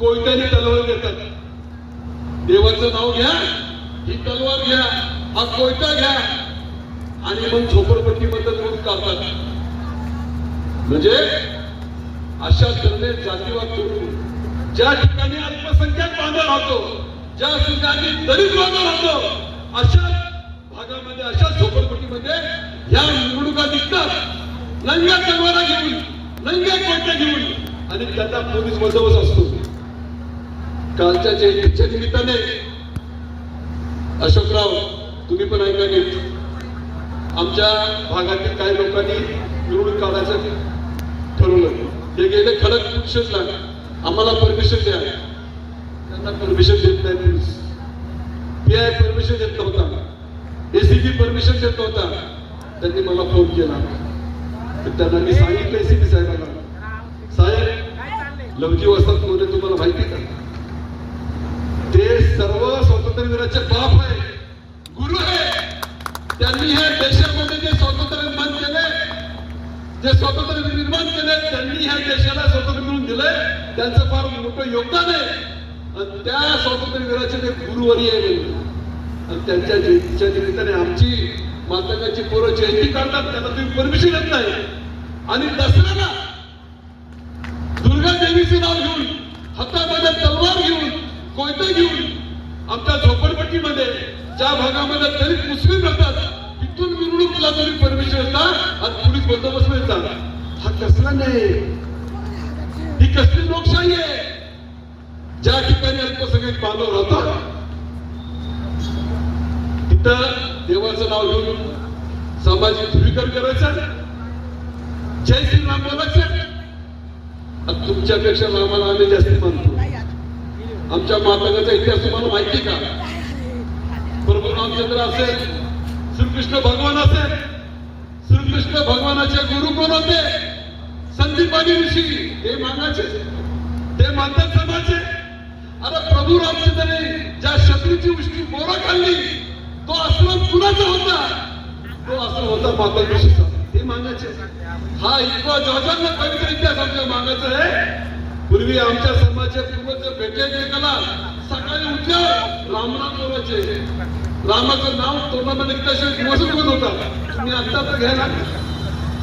कोयत्याने तलवार घेतात. देवाचं नाव घ्या, ही तलवार घ्या, हा कोयता घ्या आणि मग झोपडपट्टीमध्ये लूट करतात. म्हणजे अशा तऱ्हेने जातीवाद करून ज्या ठिकाणी अल्पसंख्याक बांधव राहतो, ज्या ठिकाणी दलित बांधव राहतो, अशा भागामध्ये अशा झोपडपट्टीमध्ये ह्या निवडणुका निघतात नंग्या तलवारा घेऊन, नंग्या कोयत्या घेऊन आणि त्यांना पोलीस बंदोबस्त असतो. कालच्या जयंतीच्या निमित्ताने अशोकराव तुम्ही पण ऐका नीट, आमच्या भागातील काही लोकांनी निवडून काढायचं ठरवलं. ते गेले खडक पुरुषला, आम्हाला परमिशन द्या. त्यांना परमिशन देत नाही पोलीस, PI परमिशन देत नव्हता, ACP परमिशन देत नव्हता. त्यांनी मला फोन केला. त्यांना मी सांगितलं ACP साहेबांना, साहेब लवजी वस्ताद कोण आहे तुम्हाला माहिती का? ते सर्व स्वातंत्र्यवीराचे बाप आहे, गुरु आहे. त्यांनी ह्या देशामध्ये जे स्वातंत्र्य निर्माण केले, जे स्वातंत्र्य निर्माण केले, त्यांनी ह्या देशाला स्वातंत्र्य मिळवून दिलंय. त्यांचं फार मोठं योगदान आहे. आणि त्या स्वातंत्र्यवीराचे ते गुरुवारी आहे. आणि त्यांच्या जयंतीच्या निमित्ताने आमची मातंगाची पोरं जयंती काढतात, त्यांना तुम्ही परमिशन देत नाही. आणि दसऱ्याला दुर्गा देवीचे नाव घेऊन, हातामध्ये तलवार घेऊन, कोयता घेऊन आमच्या झोपडपट्टीमध्ये ज्या भागामध्ये दलित मुस्लिम राहतात तिथून मिरवणुकीला तुम्ही परमिशन देता आणि पोलीस बंदोबस्त देतात. हा कसला नाही, ही कसली लोकशाही आहे? ज्या ठिकाणी अल्पसंख्याक बांधव राहतात तिथं देवाचं नाव घेऊन सामाजिक ध्रुवीकरण करायचं, जय श्रीराम बोलायचं. तुमच्यापेक्षा रामाला आम्ही जास्ती मानतो. आमच्या मातंगाचा इतिहास तुम्हाला माहिती का? प्रभू रामचंद्र असेल, श्रीकृष्ण भगवान असेल, श्रीकृष्ण भगवानाचे गुरु कोण होते? संदीपानी ऋषी. ते मानाचे, ते मानतात समाजचे. अरे प्रभू रामचंद्रने ज्या शत्रूची उष्टी बोरं खाल्ली तो आश्रम कुणाचा होता? तो आश्रम होता माता ऋषीचा. ते मानाचे. हा इतका जवळजवळ पवित्र इतिहास आमच्या मागायचा आहे. पूर्वी आमच्या समाजाचे पूर्वज भेटे एकमेकाला सकाळी उठल्यावर रामनाम बोलायचे. रामाचं नाव तोंडामध्ये घेतल्याशिवाय दिवसच होत होता. तुम्ही आता तर घ्यायला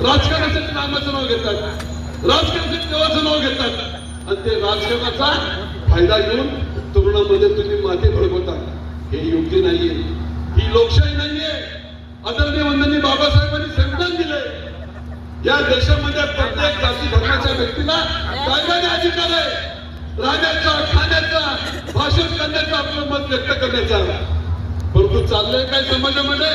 राजकारणासाठी रामाचं नाव घेतात, राजकारणासाठी देवाचं नाव घेतात आणि ते राजकारणाचा फायदा घेऊन तरुणामध्ये तुम्ही माते भडकवता. हे योग्य नाहीये, ही लोकशाही नाहीये. आदरणीय वंदनीय बाबासाहेबांनी संविधान दिले. या देशामध्ये प्रत्येक जाती धर्माच्या व्यक्तीला कायद्याने अधिकार आहे राहण्याचा, खाण्याचा, भाषण करण्याचा, आपलं मत व्यक्त करण्याचा. परंतु चाललंय काय समाजामध्ये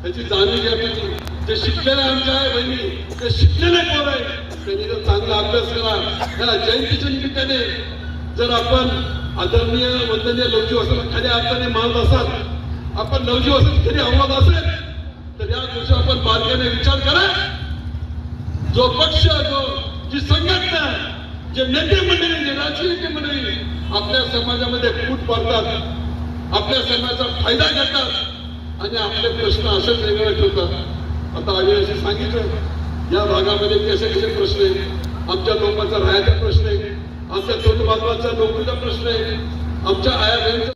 त्याची जाणीव घ्या तुम्ही. जे शिकलेले आमच्या आहे बहिणी, ते शिकलेले कोण आहे त्यांनी जर चांगला अभ्यास करा. या जयंतीच्या निमित्ताने जर आपण आदरणीय वंदनीय लवजी वसंत खऱ्या अर्थाने मानत असाल, आपण लवजी वसंत खरी आव्हान असेल तर या दिवशी आपण बारकाईने विचार करा. जो पक्ष, जी संघटना, जे नेते मंडळी, जे राजकीय नेते मंडळी आपल्या समाजामध्ये फूट पाडतात, आपल्या समाजाचा फायदा घेतात आणि आपले प्रश्न असेच वेगवेगळे ठेवतात. आता आम्ही असे सांगितलं या भागामध्ये कसे कसे प्रश्न आहेत. आमच्या लोकांचा राहायचा प्रश्न आहे, आमच्या तरुण बांधवांचा नोकरीचा प्रश्न आहे, आमच्या आया बहिणीचा